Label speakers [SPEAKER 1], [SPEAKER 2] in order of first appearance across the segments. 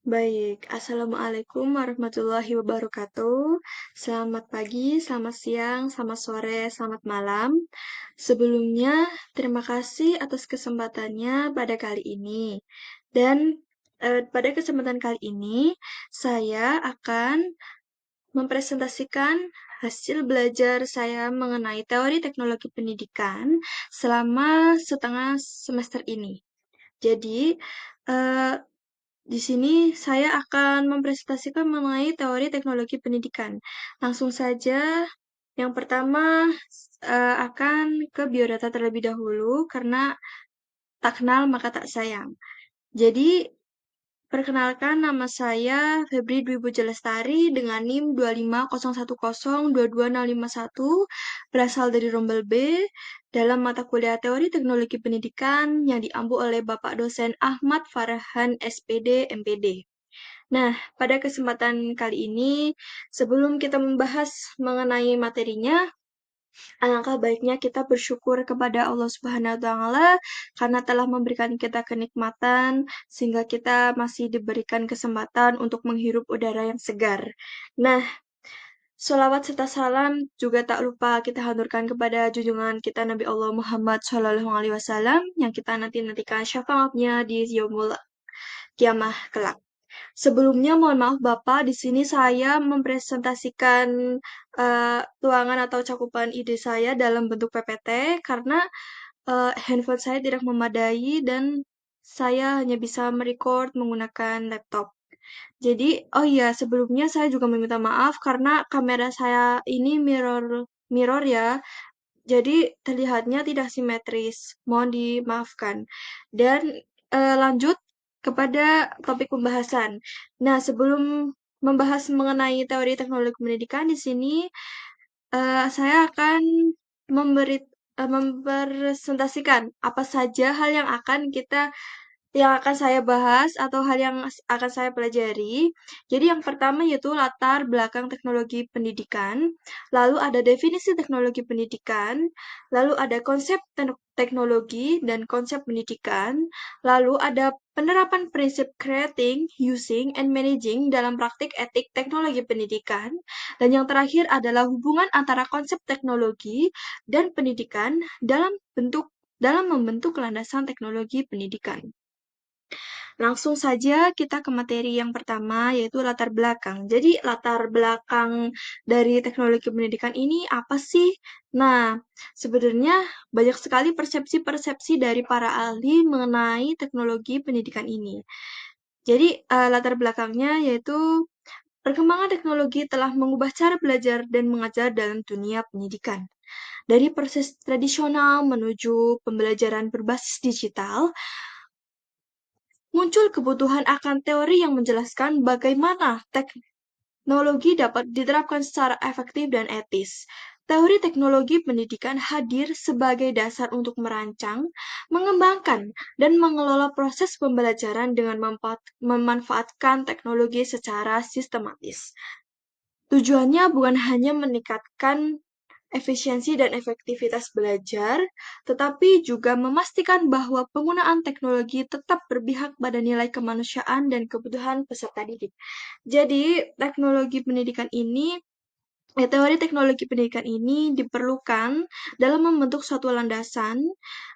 [SPEAKER 1] Baik, Assalamualaikum warahmatullahi wabarakatuh. Selamat pagi, selamat siang, selamat sore, selamat malam. Sebelumnya, terima kasih atas kesempatannya pada kali ini. Dan pada kesempatan kali ini, saya akan mempresentasikan hasil belajar saya mengenai teori teknologi pendidikan selama setengah semester ini. Jadi, eh, di sini saya akan mempresentasikan mengenai teori teknologi pendidikan. Langsung saja, yang pertama akan ke biodata terlebih dahulu karena tak kenal maka tak sayang. Jadi, perkenalkan nama saya Febri Dwi Puja Lestari dengan NIM 25010226051, berasal dari Rombel B dalam mata kuliah Teori Teknologi Pendidikan yang diampu oleh Bapak dosen Ahmad Farhan SPD MPD. Nah, pada kesempatan kali ini, sebelum kita membahas mengenai materinya, alangkah baiknya kita bersyukur kepada Allah Subhanahu wa Ta'ala karena telah memberikan kita kenikmatan sehingga kita masih diberikan kesempatan untuk menghirup udara yang segar. Nah, sholawat serta salam juga tak lupa kita haturkan kepada junjungan kita Nabi Allah Muhammad SAW yang kita nantikan syafaatnya di yaumul kiamah kelak. Sebelumnya, mohon maaf Bapak, di sini saya mempresentasikan tuangan atau cakupan ide saya dalam bentuk PPT karena handphone saya tidak memadai dan saya hanya bisa merecord menggunakan laptop. Jadi, oh iya, sebelumnya saya juga meminta maaf karena kamera saya ini mirror ya, jadi terlihatnya tidak simetris. Mohon dimaafkan. Dan lanjut kepada topik pembahasan. Nah, sebelum membahas mengenai teori teknologi pendidikan di sini, saya akan mempresentasikan apa saja hal yang akan saya bahas atau hal yang akan saya pelajari. Jadi yang pertama yaitu latar belakang teknologi pendidikan, lalu ada definisi teknologi pendidikan, lalu ada konsep teknologi dan konsep pendidikan, lalu ada penerapan prinsip creating, using, and managing dalam praktik etik teknologi pendidikan, dan yang terakhir adalah hubungan antara konsep teknologi dan pendidikan dalam membentuk landasan teknologi pendidikan. Langsung saja kita ke materi yang pertama, yaitu latar belakang. Jadi, latar belakang dari teknologi pendidikan ini apa sih? Nah, sebenarnya banyak sekali persepsi-persepsi dari para ahli mengenai teknologi pendidikan ini. Jadi, latar belakangnya yaitu perkembangan teknologi telah mengubah cara belajar dan mengajar dalam dunia pendidikan. Dari proses tradisional menuju pembelajaran berbasis digital, muncul kebutuhan akan teori yang menjelaskan bagaimana teknologi dapat diterapkan secara efektif dan etis. Teori teknologi pendidikan hadir sebagai dasar untuk merancang, mengembangkan, dan mengelola proses pembelajaran dengan memanfaatkan teknologi secara sistematis. Tujuannya bukan hanya meningkatkan efisiensi dan efektivitas belajar, tetapi juga memastikan bahwa penggunaan teknologi tetap berpihak pada nilai kemanusiaan dan kebutuhan peserta didik. Jadi, teori teknologi pendidikan ini diperlukan dalam membentuk suatu landasan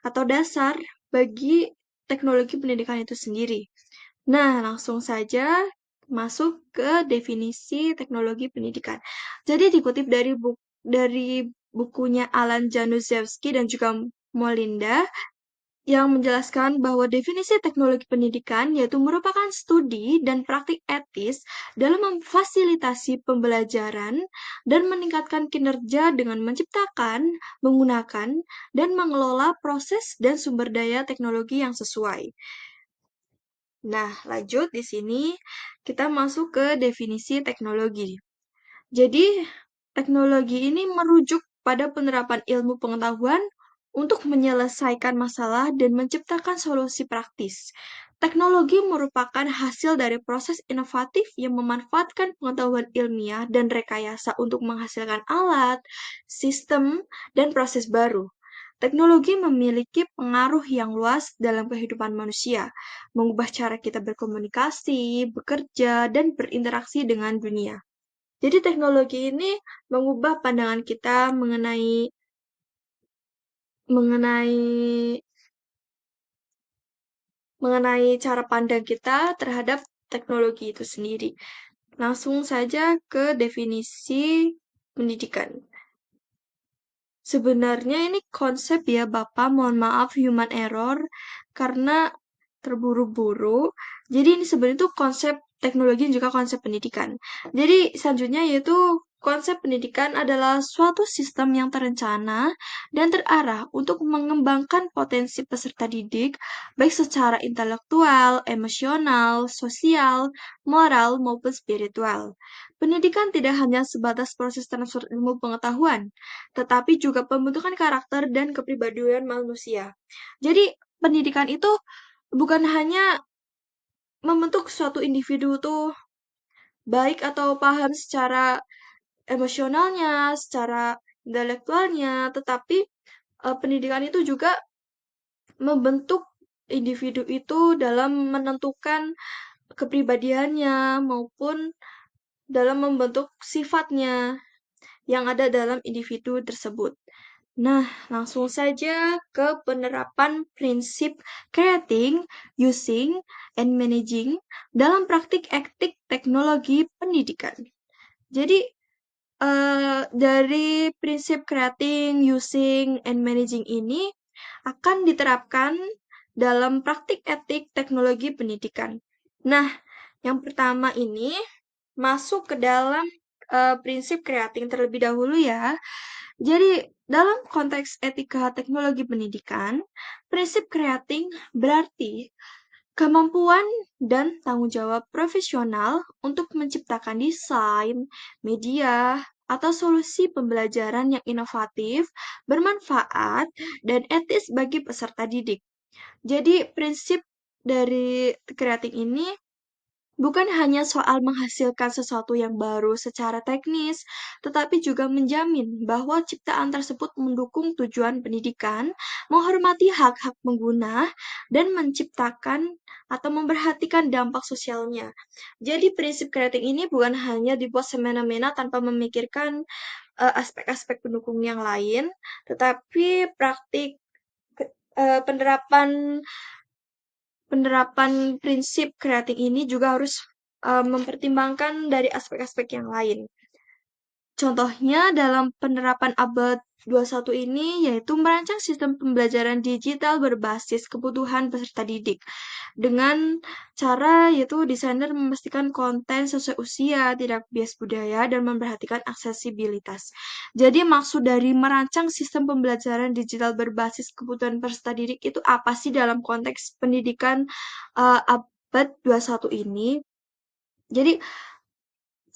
[SPEAKER 1] atau dasar bagi teknologi pendidikan itu sendiri. Nah, langsung saja masuk ke definisi teknologi pendidikan. Jadi dikutip dari bukunya Alan Januszewski dan juga Molinda yang menjelaskan bahwa definisi teknologi pendidikan yaitu merupakan studi dan praktik etis dalam memfasilitasi pembelajaran dan meningkatkan kinerja dengan menciptakan, menggunakan, dan mengelola proses dan sumber daya teknologi yang sesuai. Nah, lanjut di sini kita masuk ke definisi teknologi. Jadi, teknologi ini merujuk pada penerapan ilmu pengetahuan untuk menyelesaikan masalah dan menciptakan solusi praktis. Teknologi merupakan hasil dari proses inovatif yang memanfaatkan pengetahuan ilmiah dan rekayasa untuk menghasilkan alat, sistem, dan proses baru. Teknologi memiliki pengaruh yang luas dalam kehidupan manusia, mengubah cara kita berkomunikasi, bekerja, dan berinteraksi dengan dunia. Jadi teknologi ini mengubah pandangan kita mengenai mengenai cara pandang kita terhadap teknologi itu sendiri. Langsung saja ke definisi pendidikan. Sebenarnya ini konsep ya Bapak, mohon maaf human error karena terburu-buru. Jadi ini sebenarnya itu konsep teknologi dan juga konsep pendidikan. Jadi selanjutnya yaitu konsep pendidikan adalah suatu sistem yang terencana dan terarah untuk mengembangkan potensi peserta didik baik secara intelektual, emosional, sosial, moral maupun spiritual. Pendidikan tidak hanya sebatas proses transfer ilmu pengetahuan, tetapi juga pembentukan karakter dan kepribadian manusia. Jadi pendidikan itu bukan hanya membentuk suatu individu tuh baik atau paham secara emosionalnya, secara intelektualnya, tetapi pendidikan itu juga membentuk individu itu dalam menentukan kepribadiannya maupun dalam membentuk sifatnya yang ada dalam individu tersebut. Nah, langsung saja ke penerapan prinsip creating, using, and managing dalam praktik etik teknologi pendidikan. Jadi, dari prinsip creating, using, and managing ini akan diterapkan dalam praktik etik teknologi pendidikan. Nah, yang pertama ini masuk ke dalam prinsip creating terlebih dahulu ya. Jadi, dalam konteks etika teknologi pendidikan, prinsip creating berarti kemampuan dan tanggung jawab profesional untuk menciptakan desain, media, atau solusi pembelajaran yang inovatif, bermanfaat, dan etis bagi peserta didik. Jadi, prinsip dari creating ini bukan hanya soal menghasilkan sesuatu yang baru secara teknis, tetapi juga menjamin bahwa ciptaan tersebut mendukung tujuan pendidikan, menghormati hak-hak pengguna, dan menciptakan atau memperhatikan dampak sosialnya. Jadi prinsip creating ini bukan hanya dibuat semena-mena tanpa memikirkan aspek-aspek pendukung yang lain, tetapi praktik penerapan penerapan prinsip creating ini juga harus mempertimbangkan dari aspek-aspek yang lain. Contohnya dalam penerapan abad 21 ini yaitu merancang sistem pembelajaran digital berbasis kebutuhan peserta didik. Dengan cara yaitu desainer memastikan konten sesuai usia, tidak bias budaya, dan memperhatikan aksesibilitas. Jadi maksud dari merancang sistem pembelajaran digital berbasis kebutuhan peserta didik itu apa sih dalam konteks pendidikan abad 21 ini? Jadi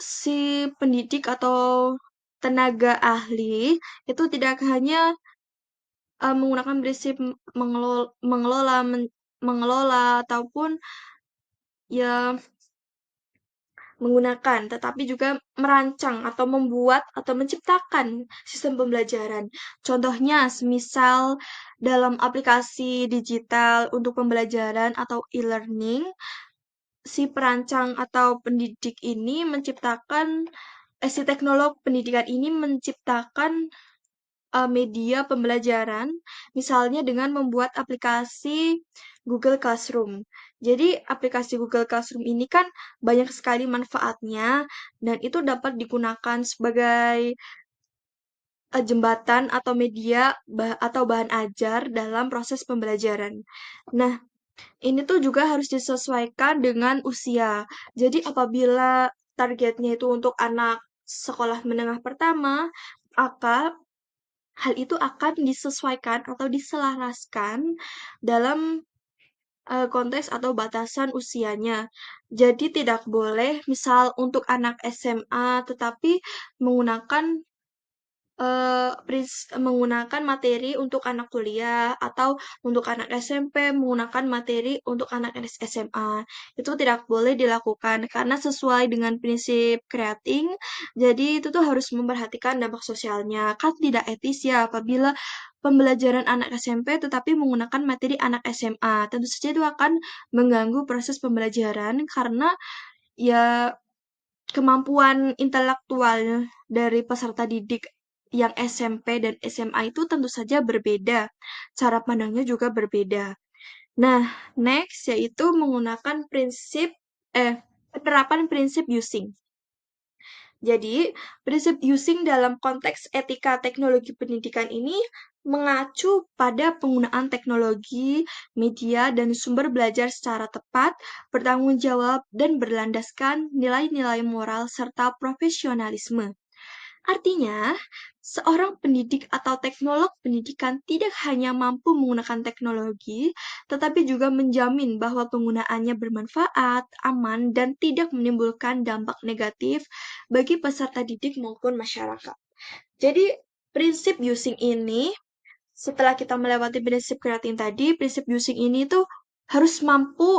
[SPEAKER 1] si pendidik atau tenaga ahli itu tidak hanya menggunakan prinsip mengelola ataupun ya menggunakan, tetapi juga merancang atau membuat atau menciptakan sistem pembelajaran. Contohnya, semisal dalam aplikasi digital untuk pembelajaran atau e-learning, si perancang atau pendidik ini menciptakan si teknolog pendidikan ini menciptakan media pembelajaran, misalnya dengan membuat aplikasi Google Classroom. Jadi, aplikasi Google Classroom ini kan banyak sekali manfaatnya, dan itu dapat digunakan sebagai jembatan atau media atau bahan ajar dalam proses pembelajaran. Nah, ini tuh juga harus disesuaikan dengan usia. Jadi, apabila targetnya itu untuk anak sekolah menengah pertama, maka hal itu akan disesuaikan atau diselaraskan dalam konteks atau batasan usianya. Jadi tidak boleh misal untuk anak SMA tetapi menggunakan menggunakan materi untuk anak kuliah atau untuk anak SMP menggunakan materi untuk anak SMA. Itu tidak boleh dilakukan karena sesuai dengan prinsip creating. Jadi itu tuh harus memperhatikan dampak sosialnya. Kan tidak etis ya apabila pembelajaran anak SMP tetapi menggunakan materi anak SMA. Tentu saja itu akan mengganggu proses pembelajaran karena ya kemampuan intelektual dari peserta didik yang SMP dan SMA itu tentu saja berbeda. Cara pandangnya juga berbeda. Nah, next yaitu menggunakan penerapan prinsip using. Jadi, prinsip using dalam konteks etika teknologi pendidikan ini mengacu pada penggunaan teknologi, media, dan sumber belajar secara tepat, bertanggung jawab, dan berlandaskan nilai-nilai moral serta profesionalisme. Artinya, seorang pendidik atau teknolog pendidikan tidak hanya mampu menggunakan teknologi, tetapi juga menjamin bahwa penggunaannya bermanfaat, aman, dan tidak menimbulkan dampak negatif bagi peserta didik maupun masyarakat. Jadi, prinsip using ini, setelah kita melewati prinsip creating tadi, prinsip using ini tuh harus mampu